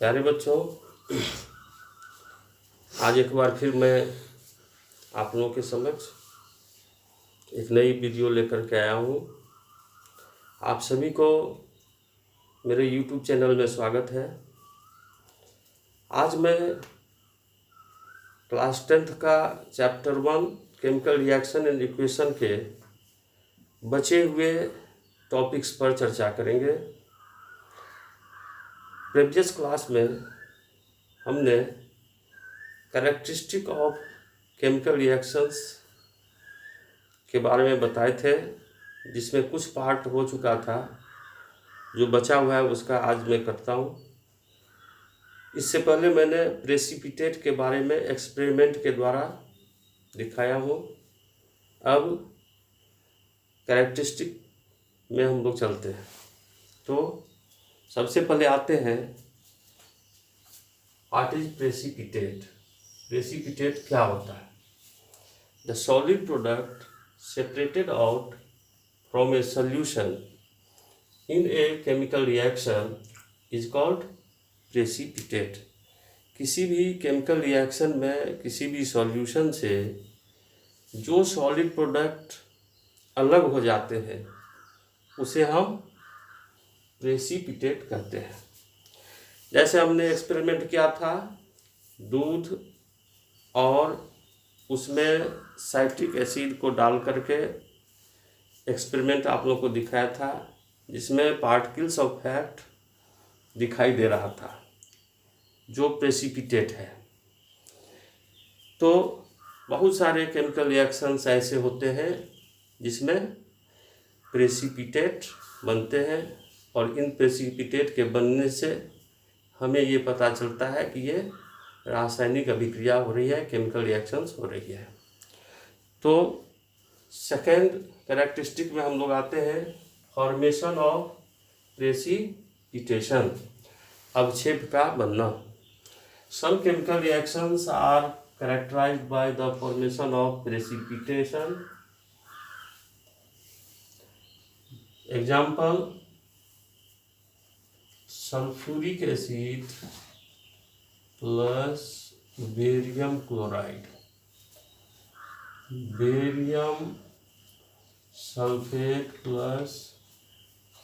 प्यारे बच्चों, आज एक बार फिर मैं आप लोगों के समक्ष एक नई वीडियो लेकर के आया हूँ। आप सभी को मेरे YouTube चैनल में स्वागत है। आज मैं क्लास 10th का chapter 1 chemical reaction and equation के बचे हुए टॉपिक्स पर चर्चा करेंगे। प्रीवियस क्लास में हमने कैरेक्टरिस्टिक ऑफ केमिकल रिएक्शंस के बारे में बताए थे, जिसमें कुछ पार्ट हो चुका था। जो बचा हुआ है उसका आज मैं करता हूँ। इससे पहले मैंने प्रेसिपिटेट के बारे में एक्सपेरिमेंट के द्वारा दिखाया हूँ। अब कैरेक्टरिस्टिक में हम लोग चलते हैं। तो सबसे पहले आते हैं, व्हाट इज प्रेसिपिटेट। प्रेसिपिटेट क्या होता है? The solid product separated out from a solution in a chemical reaction is called precipitate। किसी भी केमिकल रिएक्शन में किसी भी सॉल्यूशन से जो सॉलिड प्रोडक्ट अलग हो जाते हैं उसे हम प्रेसिपिटेट कहते हैं। जैसे हमने एक्सपेरिमेंट किया था, दूध और उसमें साइट्रिक एसिड को डाल करके एक्सपेरिमेंट आप लोगों को दिखाया था, जिसमें पार्टिकल्स ऑफ फैट दिखाई दे रहा था, जो प्रेसिपिटेट है। तो बहुत सारे केमिकल रिएक्शंस ऐसे होते हैं जिसमें प्रेसिपिटेट बनते हैं, और इन प्रेसिपिटेट के बनने से हमें ये पता चलता है कि ये रासायनिक अभिक्रिया हो रही है, केमिकल रिएक्शंस हो रही है। तो सेकेंड कैरेक्टरिस्टिक में हम लोग आते हैं, फॉर्मेशन ऑफ प्रेसिपिटेशन, अवक्षेप का बनना। Some chemical reactions are characterized by the formation of precipitation. Example, sulphuric acid plus barium chloride, barium sulphate plus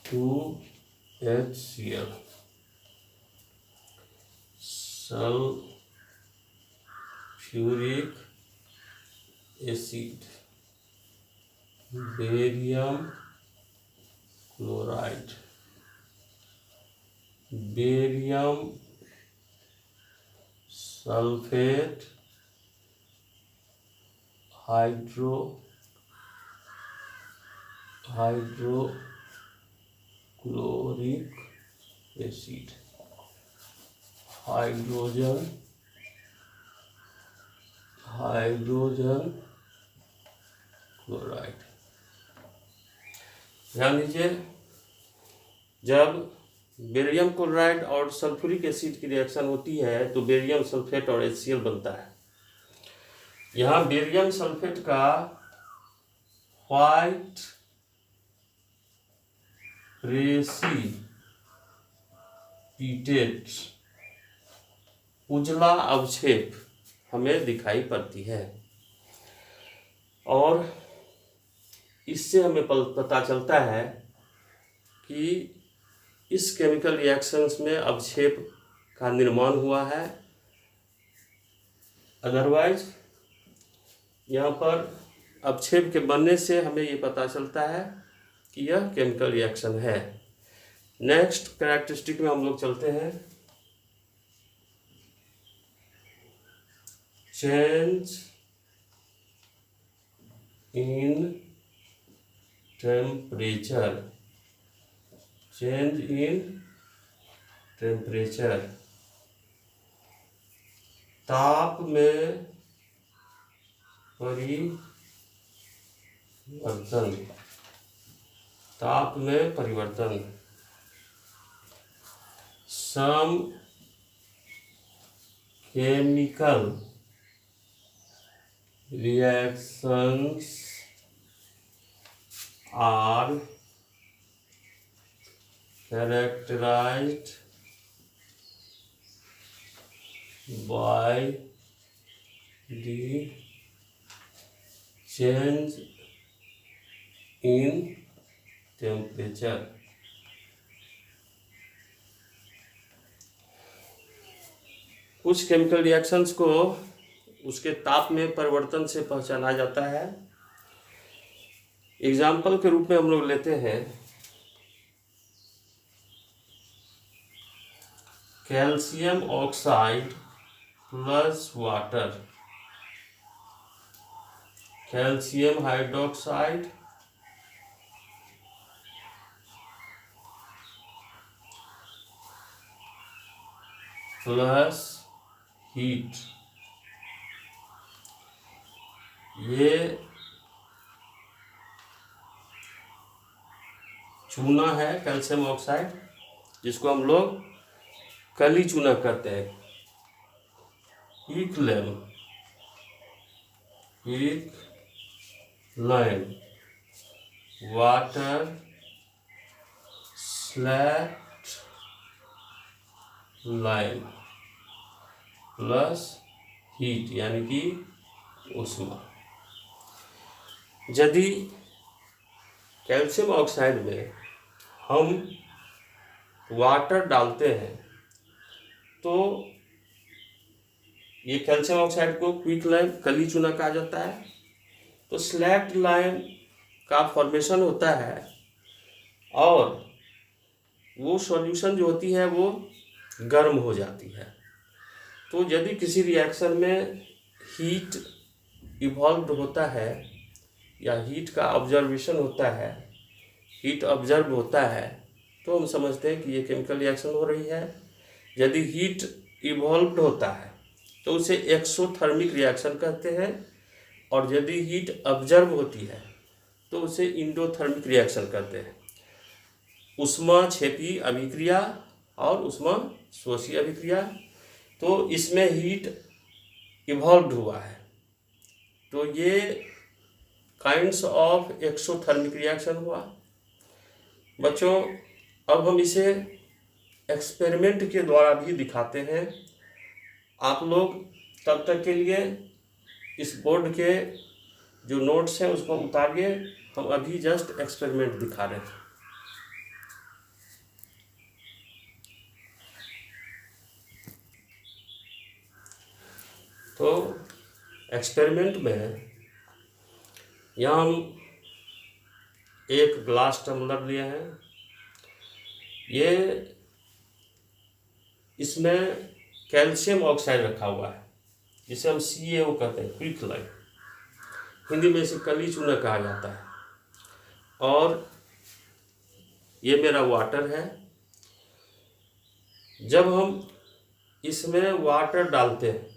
2HCl, sulphuric acid, barium chloride, barium sulphate, hydrochloric acid, hydrogen chloride. ध्यान दीजिए, जब barium chloride और sulphuric acid की reaction होती है तो barium sulphate और HCl बनता है। यहाँ बेरियम सल्फेट का व्हाइट प्रेसिपिटेट उजला अवक्षेप हमें दिखाई पड़ती है, और इससे हमें पता चलता है कि इस केमिकल रिएक्शंस में अवक्षेप का निर्माण हुआ है। अदरवाइज यहाँ पर अवक्षेप के बनने से हमें ये पता चलता है कि यह केमिकल रिएक्शन है। नेक्स्ट कैरेक्टरिस्टिक में हम लोग चलते हैं, change in temperature. Change in temperature, ताप में परिवर्तन, ताप में परिवर्तन। Some chemical reactions are characterized by the change in temperature. कुछ केमिकल रिएक्शंस को उसके ताप में परिवर्तन से पहचाना जाता है। एग्जाम्पल के रूप में हम लोग लेते हैं calcium oxide plus water, calcium hydroxide plus heat. ये चूना है कैल्शियम ऑक्साइड, जिसको हम लोग कली चूना कहते हैं। एक line water slate line plus heat यानी कि ऊष्मा। यदि कैल्शियम ऑक्साइड में हम वाटर डालते हैं तो ये कैल्शियम ऑक्साइड को क्विक लाइन कली चूना कहा जाता है। तो स्लैक्ट लाइन का फॉर्मेशन होता है और वो सॉल्यूशन जो होती है वो गर्म हो जाती है। तो यदि किसी रिएक्शन में हीट इवॉल्व होता है या हीट का ऑब्जर्वेशन होता है, हीट ऑब्जर्व होता है, तो हम समझते हैं कि ये केमिकल रिएक्शन हो रही है। यदि हीट इवॉल्व होता है तो उसे एक्सोथर्मिक रिएक्शन कहते हैं, और यदि हीट ऑब्जर्व होती है तो उसे इंडोथर्मिक रिएक्शन कहते हैं। ऊष्माक्षेपी अभिक्रिया और ऊष्माशोषी अभिक्रिया, तो इसमें हीट इवॉल्व हुआ है, तो ये काइंड्स ऑफ एक्सोथर्मिक रिएक्शन हुआ। बच्चों, अब हम इसे एक्सपेरिमेंट के द्वारा भी दिखाते हैं। आप लोग तब तक के लिए इस बोर्ड के जो नोट्स हैं उसको उतारिए, हम अभी जस्ट एक्सपेरिमेंट दिखा रहे हैं। तो एक्सपेरिमेंट में यहाँ हम एक ग्लास टम्बलर लिए हैं। ये इसमें कैल्शियम ऑक्साइड रखा हुआ है, जिसे हम CaO कहते हैं, क्विक लाइन। हिंदी में इसे कली चूना कहा जाता है। और ये मेरा वाटर है। जब हम इसमें वाटर डालते हैं,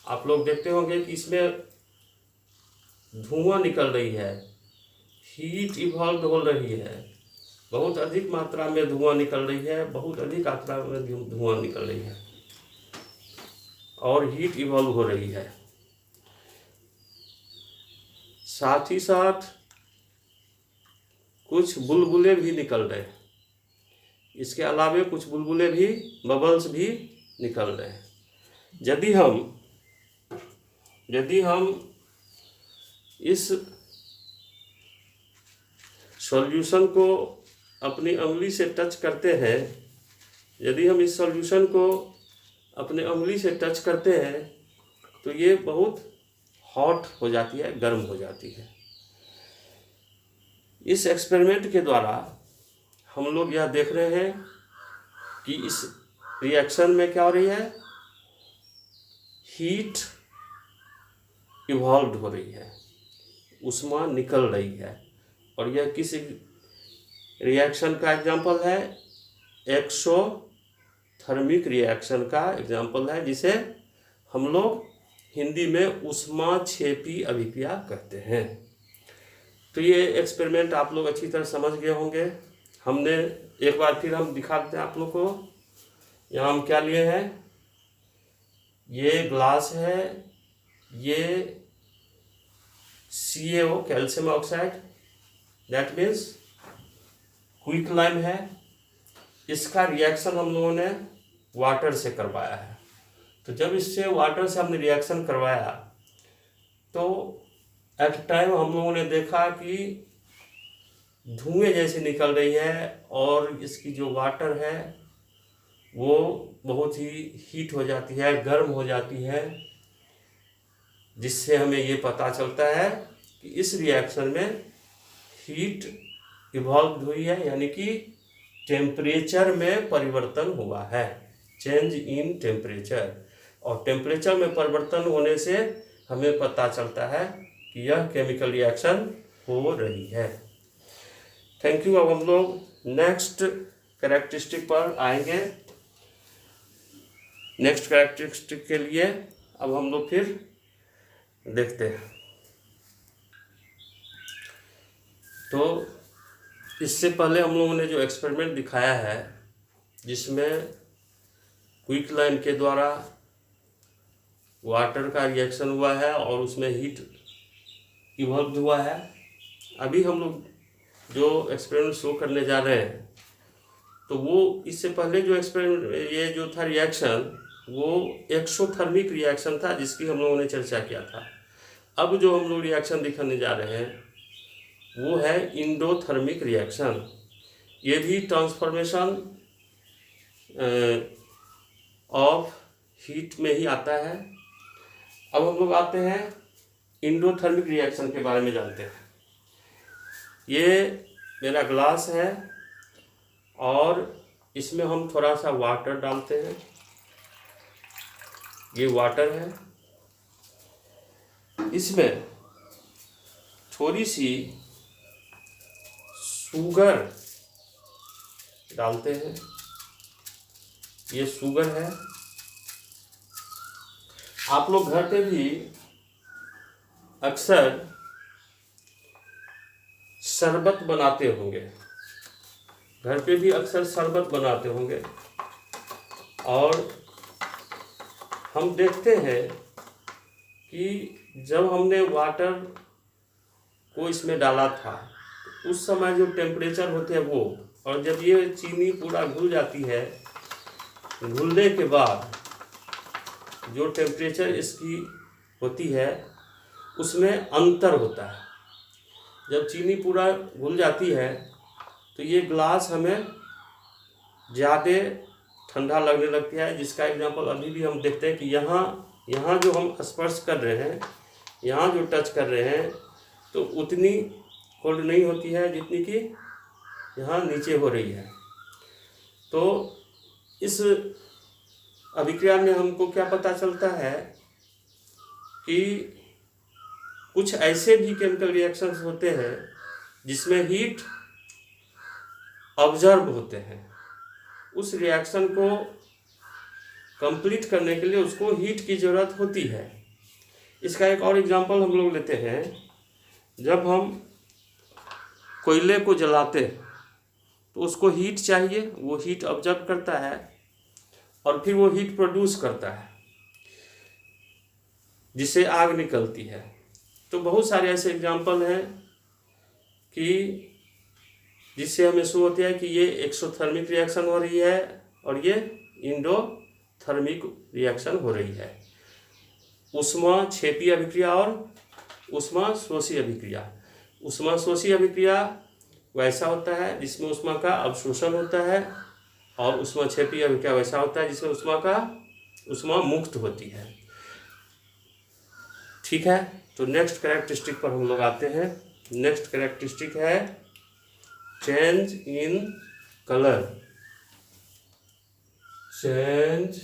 आप लोग देखते होंगे कि इसमें धुआं निकल रही है, हीट इवॉल्व हो रही है, बहुत अधिक मात्रा में धुआं निकल रही है, बहुत अधिक मात्रा में धुआं निकल रही है और हीट इवॉल्व हो रही है। साथ ही साथ कुछ बुलबुले भी निकल रहे हैं। इसके अलावे कुछ बुलबुले भी, बबल्स भी निकल रहे हैं। यदि हम इस सॉल्यूशन को अपनी उंगली से टच करते हैं, यदि हम इस सॉल्यूशन को अपने उंगली से टच करते हैं तो ये बहुत हॉट हो जाती है, गर्म हो जाती है। इस एक्सपेरिमेंट के द्वारा हम लोग यह देख रहे हैं कि इस रिएक्शन में क्या हो रही है, हीट इवॉल्व हो रही है, ऊष्मा निकल रही है। और यह किस रिएक्शन का एग्जाम्पल है, एक्सोथर्मिक रिएक्शन का एग्जाम्पल है, जिसे हम लोग हिंदी में ऊष्माक्षेपी अभिक्रिया कहते हैं। तो ये एक्सपेरिमेंट आप लोग अच्छी तरह समझ गए होंगे। हमने एक बार फिर हम दिखा देते हैं आप लोग को। यहाँ हम क्या लिए हैं, ये ग्लास है, ये CaO calcium oxide, that means quick lime है। इसका रिएक्शन हम लोगों ने वाटर से करवाया है। तो जब इससे वाटर से हमने रिएक्शन करवाया तो एट टाइम हम लोगों ने देखा कि धुएं जैसे निकल रही है और इसकी जो वाटर है वो बहुत ही हीट हो जाती है, गर्म हो जाती है, जिससे हमें ये पता चलता है कि इस रिएक्शन में हीट इवॉल्व हुई है, यानी कि टेम्परेचर में परिवर्तन हुआ है, चेंज इन टेम्परेचर। और टेम्परेचर में परिवर्तन होने से हमें पता चलता है कि यह केमिकल रिएक्शन हो रही है। Thank you. अब हम लोग नेक्स्ट कैरेक्टरिस्टिक पर आएंगे। नेक्स्ट कैरेक्टरिस्टिक के लिए अब हम लोग फिर देखते हैं। तो इससे पहले हम लोगों ने जो एक्सपेरिमेंट दिखाया है जिसमें क्विक लाइन के द्वारा वाटर का रिएक्शन हुआ है और उसमें हीट इवॉल्व हुआ है, अभी हम लोग जो एक्सपेरिमेंट शो करने जा रहे हैं तो वो इससे पहले जो एक्सपेरिमेंट ये जो था रिएक्शन वो एक्सोथर्मिक रिएक्शन था जिसकी हम लोगों ने चर्चा किया था। अब जो हम लोग रिएक्शन दिखाने जा रहे हैं वो है इंडोथर्मिक रिएक्शन। ये भी ट्रांसफॉर्मेशन ऑफ हीट में ही आता है। अब हम लोग आते हैं इंडोथर्मिक रिएक्शन के बारे में जानते हैं। ये मेरा ग्लास है और इसमें हम थोड़ा सा वाटर डालते हैं। ये वाटर है, इसमें थोड़ी सी शुगर डालते हैं। ये शुगर है। आप लोग घर पे भी अक्सर शरबत बनाते होंगे, घर पे भी अक्सर शरबत बनाते होंगे और हम देखते हैं कि जब हमने वाटर को इसमें डाला था उस समय जो टेम्परेचर होते हैं वो, और जब ये चीनी पूरा घुल जाती है, घुलने के बाद जो टेम्परेचर इसकी होती है उसमें अंतर होता है। जब चीनी पूरा घुल जाती है तो ये ग्लास हमें ज़्यादा ठंडा लगने लगती है, जिसका एग्जांपल अभी भी हम देखते हैं कि यहाँ जो हम स्पर्श कर रहे हैं, यहाँ जो टच कर रहे हैं तो उतनी कोल्ड नहीं होती है जितनी कि यहाँ नीचे हो रही है। तो इस अभिक्रिया में हमको क्या पता चलता है कि कुछ ऐसे भी केमिकल रिएक्शंस होते हैं जिसमें हीट ऑब्जर्व होते हैं। उस रिएक्शन को कंप्लीट करने के लिए उसको हीट की ज़रूरत होती है। इसका एक और एग्जांपल हम लोग लेते हैं। जब हम कोयले को जलाते तो उसको हीट चाहिए, वो हीट ऑब्जर्व करता है और फिर वो हीट प्रोड्यूस करता है जिससे आग निकलती है। तो बहुत सारे ऐसे एग्जांपल हैं कि जिससे हमें शो होता है कि ये एक्सोथर्मिक रिएक्शन हो रही है और ये इंडोथर्मिक रिएक्शन हो रही है। ऊष्माक्षेपी अभिक्रिया और ऊष्माशोषी अभिक्रिया। ऊष्माशोषी अभिक्रिया वैसा होता है जिसमें ऊष्मा का अवशोषण होता है और ऊष्माक्षेपी अभिक्रिया वैसा होता है जिसमें ऊष्मा मुक्त होती है। ठीक है, तो नेक्स्ट कैरेक्टरिस्टिक पर हम लोग आते हैं। नेक्स्ट कैरेक्टरिस्टिक है change in colour. Change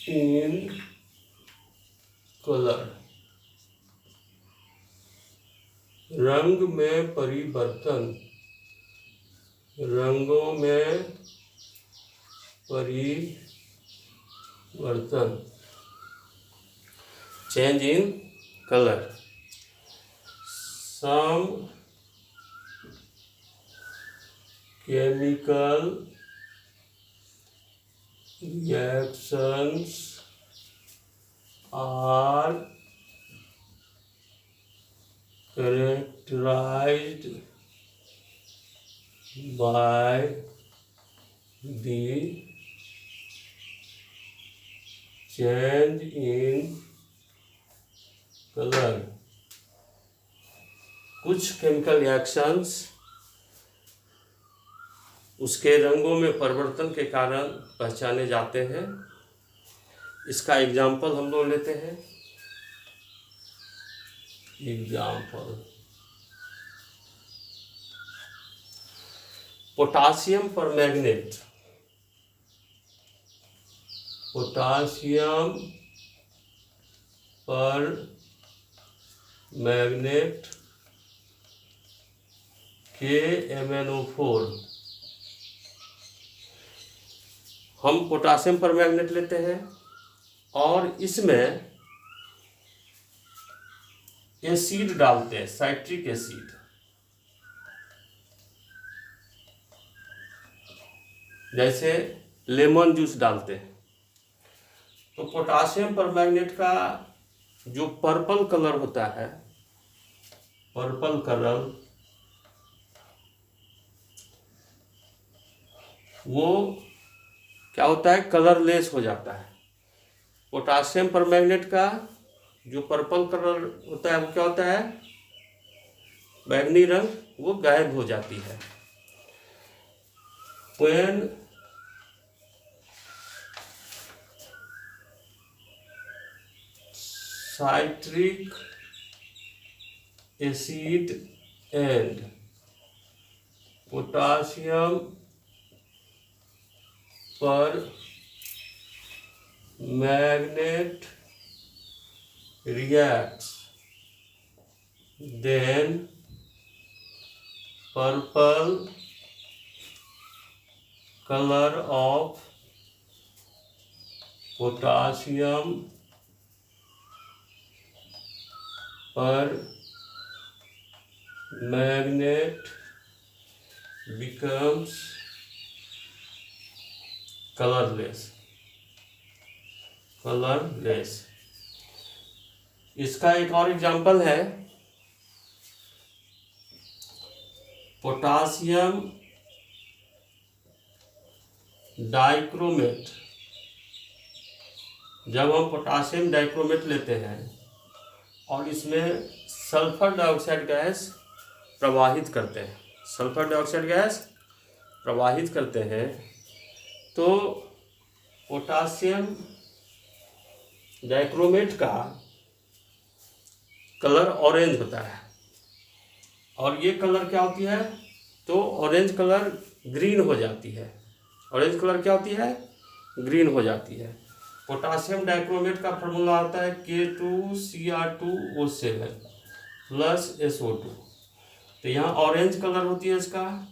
in colour, रंग में परिवर्तन, रंगों में परिवर्तन। Change in colour. Some chemical reactions are characterized by the change in colour, कुछ केमिकल रिएक्शंस उसके रंगों में परिवर्तन के कारण पहचाने जाते हैं। इसका एग्जाम्पल हम लोग लेते हैं। एग्जाम्पल, पोटासियम परमैंगनेट, पोटासियम पर मैग्नेट KMnO4। हम पोटासियम पर मैग्नेट लेते हैं और इसमें एसिड डालते हैं, साइट्रिक एसिड। जैसे लेमन जूस डालते हैं। तो पोटासियम परमैंगनेट का जो पर्पल कलर होता है, पर्पल कलर, वो क्या होता है, कलरलेस हो जाता है। पोटासियम परमैंगनेट का जो पर्पल कलर होता है वो क्या होता है, बैंगनी रंग, वो गायब हो जाती है। When citric acid and potassium permanganate reacts, then purple color of potassium permanganate becomes colorless। इसका एक और एग्जांपल है, पोटासियम डाइक्रोमेट। जब हम पोटासियम डाइक्रोमेट लेते हैं और इसमें सल्फर डाइऑक्साइड गैस प्रवाहित करते हैं, सल्फर डाइऑक्साइड गैस प्रवाहित करते हैं, तो पोटासियम डाइक्रोमेट का कलर ऑरेंज होता है। और ये कलर क्या होती है, तो ऑरेंज कलर ग्रीन हो जाती है। ऑरेंज कलर क्या होती है, ग्रीन हो जाती है। पोटासियम डाइक्रोमेट का फॉर्मूला आता है K2Cr2O7 प्लस SO2। तो यहाँ ऑरेंज कलर होती है इसका,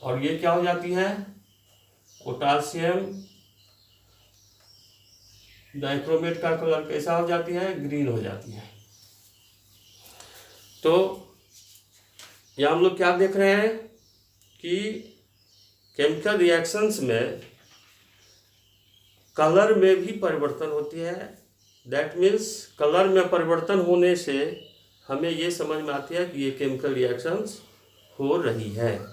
और ये क्या हो जाती है, पोटासियम डाइक्रोमेट का कलर कैसा हो जाती है, ग्रीन हो जाती है। तो यहाँ हम लोग क्या देख रहे हैं कि केमिकल रिएक्शंस में कलर में भी परिवर्तन होती है। दैट मीन्स कलर में परिवर्तन होने से हमें ये समझ में आती है कि ये केमिकल रिएक्शंस हो रही है।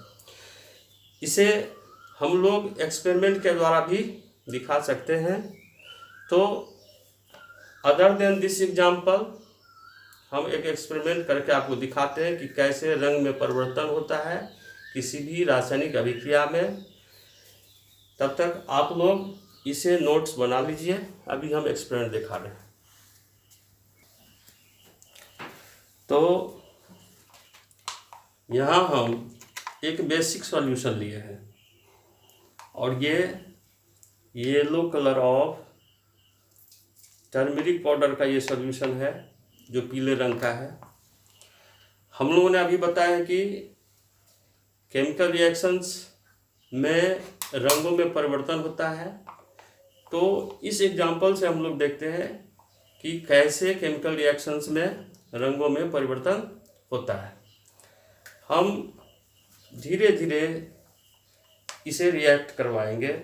इसे हम लोग एक्सपेरिमेंट के द्वारा भी दिखा सकते हैं। तो अदर देन दिस एग्जाम्पल, हम एक एक्सपेरिमेंट करके आपको दिखाते हैं कि कैसे रंग में परिवर्तन होता है किसी भी रासायनिक अभिक्रिया में। तब तक आप लोग इसे नोट्स बना लीजिए, अभी हम एक्सपेरिमेंट दिखा रहे हैं। तो यहाँ हम एक बेसिक सॉल्यूशन लिए हैं और ये yellow colour of turmeric powder का ये सॉल्यूशन है जो पीले रंग का है। हम लोगों ने अभी बताया कि केमिकल रिएक्शंस में रंगों में परिवर्तन होता है। तो इस एग्जांपल से हम लोग देखते हैं कि कैसे केमिकल रिएक्शंस में रंगों में परिवर्तन होता है। हम धीरे धीरे इसे रिएक्ट करवाएंगे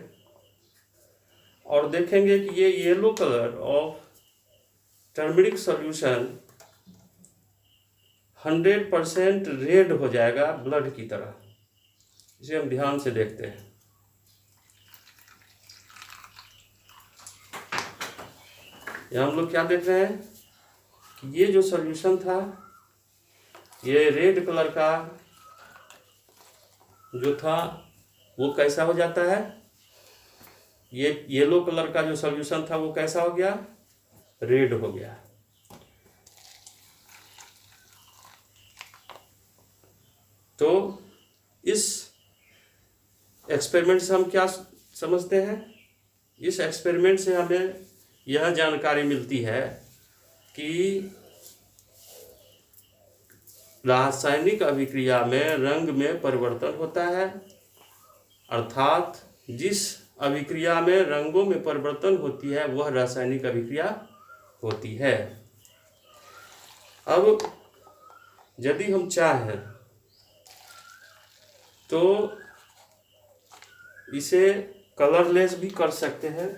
और देखेंगे कि ये yellow colour of turmeric solution 100% red हो जाएगा ब्लड की तरह। इसे हम ध्यान से देखते हैं। यहाँ हम लोग क्या देख रहे हैं कि ये जो सॉल्यूशन था, ये रेड कलर का जो था वो कैसा हो जाता है, ये येलो कलर का जो सॉल्यूशन था वो कैसा हो गया, रेड हो गया। तो इस एक्सपेरिमेंट से हम क्या समझते हैं, इस एक्सपेरिमेंट से हमें यह जानकारी मिलती है कि रासायनिक अभिक्रिया में रंग में परिवर्तन होता है, अर्थात जिस अभिक्रिया में रंगों में परिवर्तन होती है वह रासायनिक अभिक्रिया होती है। अब यदि हम चाहें तो इसे कलरलेस भी कर सकते हैं,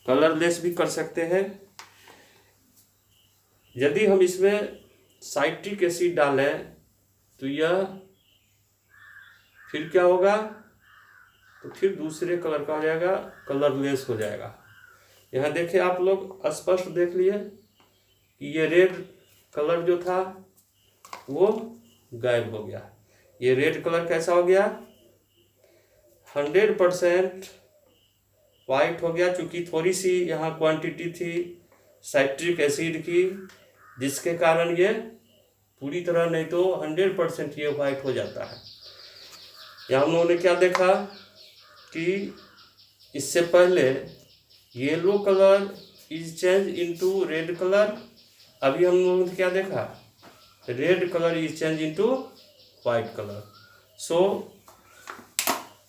कलरलेस भी कर सकते हैं। यदि हम इसमें साइट्रिक एसिड डालें तो यह फिर क्या होगा, तो फिर दूसरे कलर का हो जाएगा, कलरलेस हो जाएगा। यहाँ देखिए आप लोग स्पष्ट देख लिए कि ये रेड कलर जो था वो गायब हो गया। ये रेड कलर कैसा हो गया, 100% वाइट हो गया, क्योंकि थोड़ी सी यहाँ क्वांटिटी थी साइट्रिक एसिड की, जिसके कारण ये पूरी तरह नहीं तो 100% ये वाइट हो जाता है। यहाँ हम लोगों ने क्या देखा कि इससे पहले yellow colour is change into red colour, अभी हम लोगों ने क्या देखा, red colour is change into white colour. So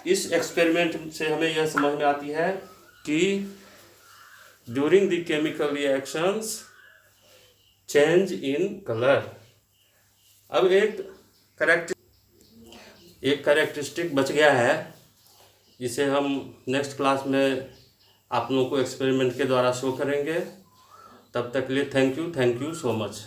इस एक्सपेरिमेंट से हमें यह समझ में आती है कि during the chemical reactions change in colour. अब एक कैरेक्टरिस्टिक बच गया है, जिसे हम नेक्स्ट क्लास में आप लोगों को एक्सपेरिमेंट के द्वारा शो करेंगे। तब तक के लिए थैंक यू सो मच।